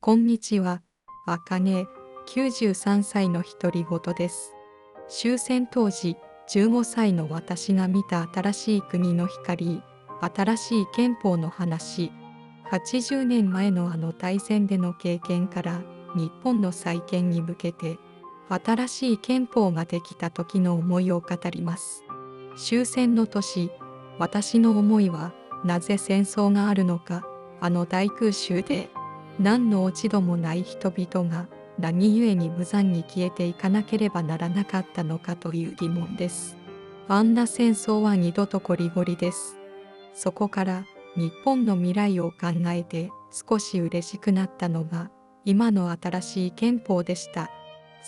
こんにちは。あかね、93歳の独り言です。終戦当時、15歳の私が見た新しい国の光、新しい憲法の話、80年前のあの大戦での経験から日本の再建に向けて、新しい憲法ができた時の思いを語ります。終戦の年、私の思いは、なぜ戦争があるのか、あの大空襲で、何の落ち度もない人々が何故に無残に消えていかなければならなかったのかという疑問です。あんな戦争は二度とこりごりです。そこから日本の未来を考えて少し嬉しくなったのが今の新しい憲法でした。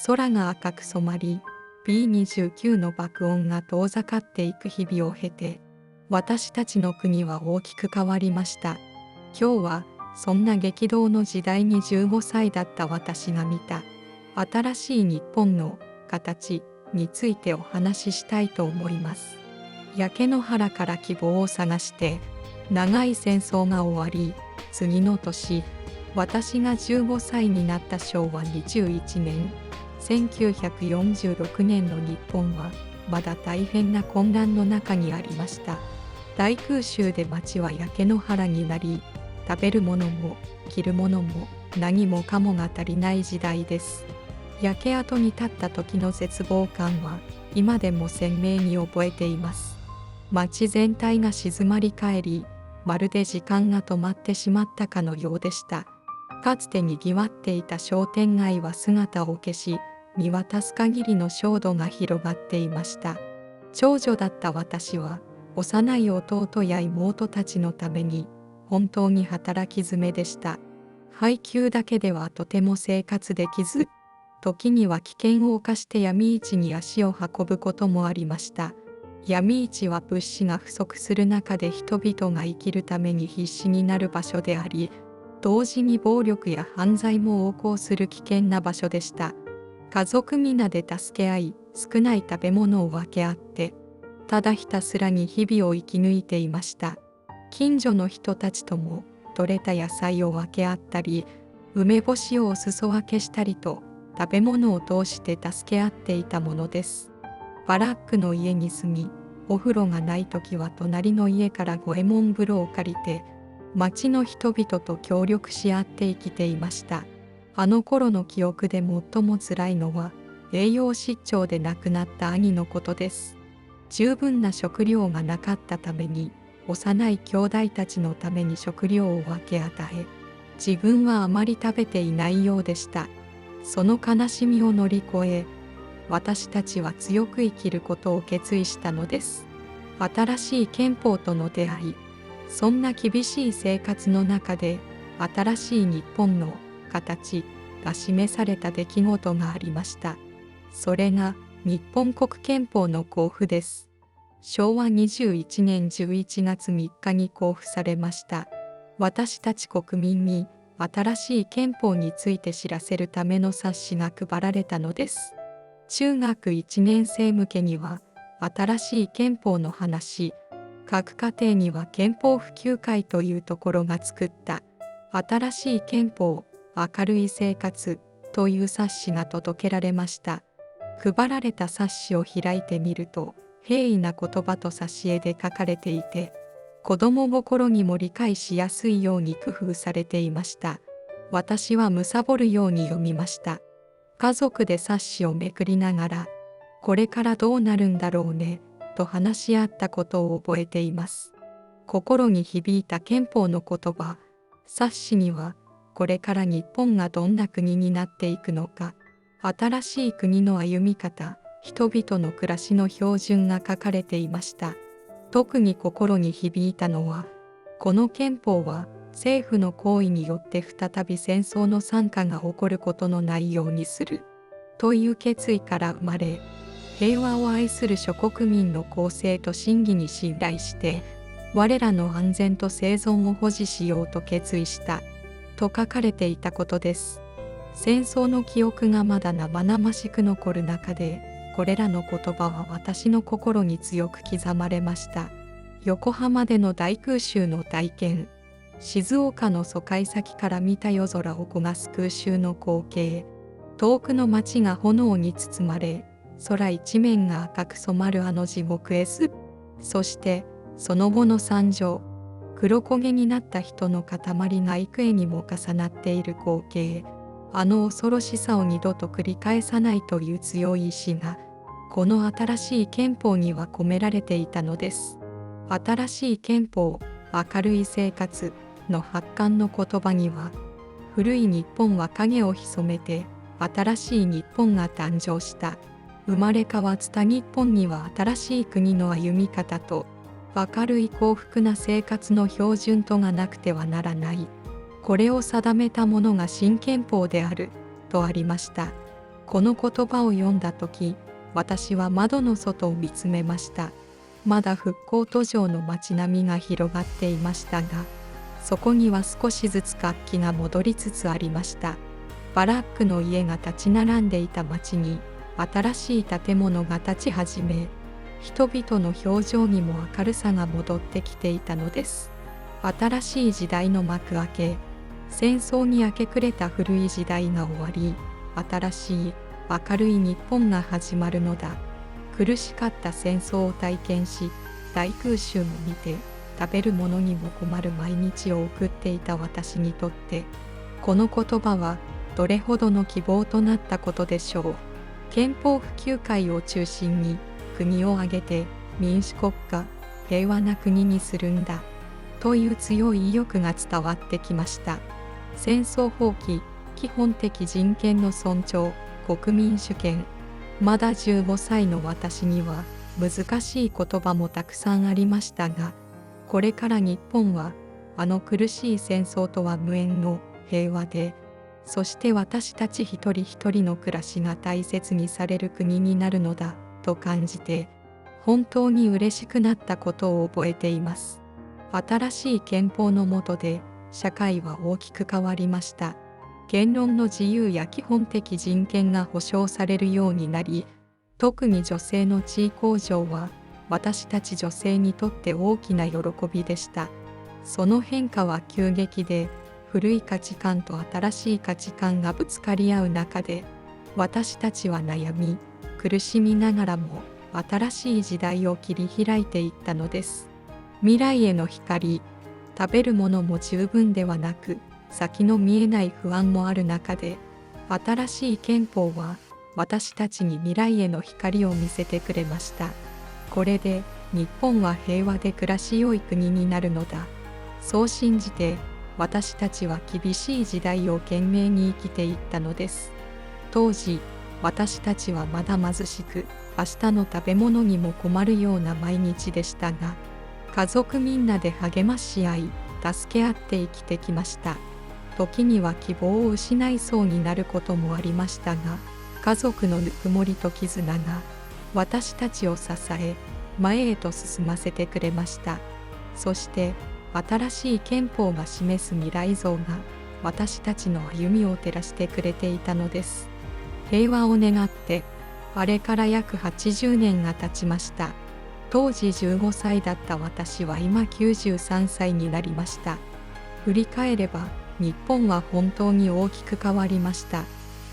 空が赤く染まり、B29 の爆音が遠ざかっていく日々を経て、私たちの国は大きく変わりました。今日はそんな激動の時代に15歳だった私が見た新しい日本の形についてお話ししたいと思います。焼け野原から希望を探して長い戦争が終わり、次の年、私が15歳になった昭和21年、1946年の日本はまだ大変な混乱の中にありました。大空襲で街は焼け野原になり、食べるものも着るものも何もかもが足りない時代です。焼け跡に立った時の絶望感は今でも鮮明に覚えています。街全体が静まり返り、まるで時間が止まってしまったかのようでした。かつてにぎわっていた商店街は姿を消し、見渡す限りの焦土が広がっていました。長女だった私は幼い弟や妹たちのために本当に働き詰めでした。配給だけではとても生活できず、時には危険を冒して闇市に足を運ぶこともありました。闇市は物資が不足する中で人々が生きるために必死になる場所であり、同時に暴力や犯罪も横行する危険な場所でした。家族皆で助け合い、少ない食べ物を分け合って、ただひたすらに日々を生き抜いていました。近所の人たちとも採れた野菜を分け合ったり、梅干しをお裾分けしたりと食べ物を通して助け合っていたものです。バラックの家に住み、お風呂がない時は隣の家から五右衛門風呂を借りて、町の人々と協力し合って生きていました。あの頃の記憶で最も辛いのは、栄養失調で亡くなった兄のことです。十分な食料がなかったために、幼い兄弟たちのために食料を分け与え、自分はあまり食べていないようでした。その悲しみを乗り越え、私たちは強く生きることを決意したのです。新しい憲法との出会い、そんな厳しい生活の中で、新しい日本の形が示された出来事がありました。それが日本国憲法の公布です。昭和21年11月3日に公布されました。私たち国民に新しい憲法について知らせるための冊子が配られたのです。中学1年生向けには新しい憲法の話、各家庭には憲法普及会というところが作った新しい憲法、明るい生活という冊子が届けられました。配られた冊子を開いてみると、平易な言葉と挿絵で書かれていて、子供心にも理解しやすいように工夫されていました。私は貪るように読みました。家族で冊子をめくりながら、これからどうなるんだろうね、と話し合ったことを覚えています。心に響いた憲法の言葉、冊子には、これから日本がどんな国になっていくのか、新しい国の歩み方、人々の暮らしの標準が書かれていました。特に心に響いたのは、この憲法は政府の行為によって再び戦争の惨禍が起こることのないようにするという決意から生まれ、平和を愛する諸国民の公正と真偽に信頼して、我らの安全と生存を保持しようと決意したと書かれていたことです。戦争の記憶がまだ生々しく残る中で、これらの言葉は私の心に強く刻まれました。横浜での大空襲の体験。静岡の疎開先から見た夜空を焦がす空襲の光景。遠くの町が炎に包まれ、空一面が赤く染まるあの地獄絵図。そしてその後の惨状。黒焦げになった人の塊が幾重にも重なっている光景。あの恐ろしさを二度と繰り返さないという強い意志が、この新しい憲法には込められていたのです。新しい憲法、明るい生活の発刊の言葉には、古い日本は影を潜めて、新しい日本が誕生した。生まれ変わった日本には新しい国の歩み方と、明るい幸福な生活の標準とがなくてはならない。これを定めたものが新憲法である、とありました。この言葉を読んだとき、私は窓の外を見つめました。まだ復興途上の街並みが広がっていましたが、そこには少しずつ活気が戻りつつありました。バラックの家が立ち並んでいた街に、新しい建物が建ち始め、人々の表情にも明るさが戻ってきていたのです。新しい時代の幕開け、戦争に明け暮れた古い時代が終わり、新しい明るい日本が始まるのだ。苦しかった戦争を体験し、大空襲も見て、食べるものにも困る毎日を送っていた私にとって、この言葉はどれほどの希望となったことでしょう。憲法普及会を中心に、国を挙げて民主国家、平和な国にするんだ、という強い意欲が伝わってきました。戦争放棄、基本的人権の尊重、国民主権。まだ15歳の私には難しい言葉もたくさんありましたが、これから日本はあの苦しい戦争とは無縁の平和で、そして私たち一人一人の暮らしが大切にされる国になるのだと感じて、本当に嬉しくなったことを覚えています。新しい憲法の下で社会は大きく変わりました。言論の自由や基本的人権が保障されるようになり、特に女性の地位向上は私たち女性にとって大きな喜びでした。その変化は急激で、古い価値観と新しい価値観がぶつかり合う中で、私たちは悩み、苦しみながらも新しい時代を切り開いていったのです。未来への光、食べるものも十分ではなく、先の見えない不安もある中で、新しい憲法は私たちに未来への光を見せてくれました。これで日本は平和で暮らしよい国になるのだ。そう信じて、私たちは厳しい時代を懸命に生きていったのです。当時、私たちはまだ貧しく、明日の食べ物にも困るような毎日でしたが、家族みんなで励まし合い、助け合って生きてきました。時には希望を失いそうになることもありましたが、家族のぬくもりと絆が私たちを支え、前へと進ませてくれました。そして新しい憲法が示す未来像が私たちの歩みを照らしてくれていたのです。平和を願って、あれから約80年が経ちました。当時15歳だった私は今93歳になりました。振り返れば、日本は本当に大きく変わりました。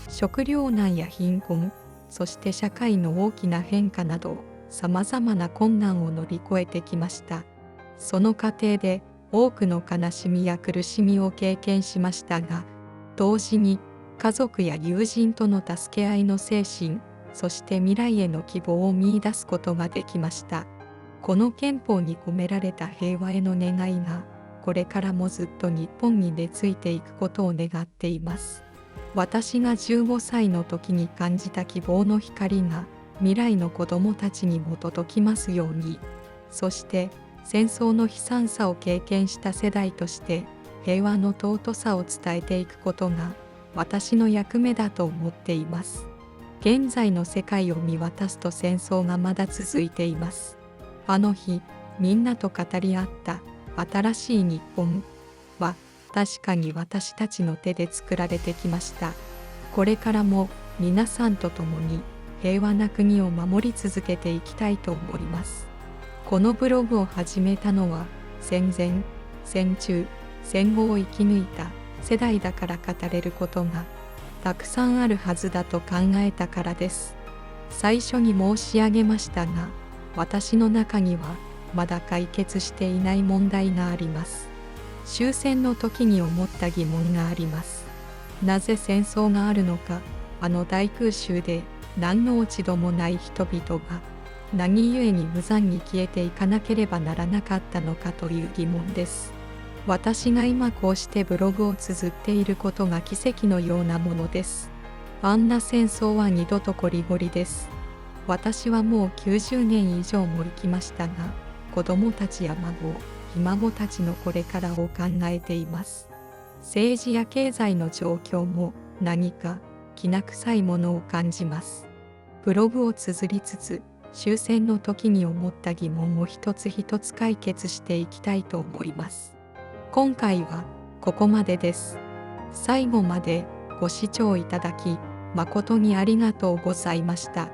食糧難や貧困、そして社会の大きな変化など、さまざまな困難を乗り越えてきました。その過程で多くの悲しみや苦しみを経験しましたが、同時に家族や友人との助け合いの精神、そして未来への希望を見出すことができました。この憲法に込められた平和への願いが、これからもずっと日本に根付いていくことを願っています。私が15歳の時に感じた希望の光が未来の子どもたちにも届きますように。そして戦争の悲惨さを経験した世代として平和の尊さを伝えていくことが私の役目だと思っています。現在の世界を見渡すと戦争がまだ続いています。あの日、みんなと語り合った新しい日本は確かに私たちの手で作られてきました。これからも皆さんと共に平和な国を守り続けていきたいと思います。このブログを始めたのは戦前、戦中、戦後を生き抜いた世代だから語れることがたくさんあるはずだと考えたからです。最初に申し上げましたが、私の中にはまだ解決していない問題があります。終戦の時に思った疑問があります。なぜ戦争があるのか、あの大空襲で何の落ち度もない人々が何故に無残に消えていかなければならなかったのかという疑問です。私が今こうしてブログを綴っていることが奇跡のようなものです。あんな戦争は二度とこりごりです。私はもう90年以上も生きましたが、子供たちや孫、ひ孫たちのこれからを考えています。政治や経済の状況も何かきな臭いものを感じます。ブログを綴りつつ、終戦の時に思った疑問を一つ一つ解決していきたいと思います。今回はここまでです。最後までご視聴いただき誠にありがとうございました。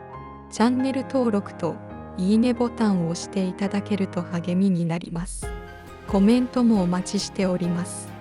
チャンネル登録といいねボタンを押していただけると励みになります。コメントもお待ちしております。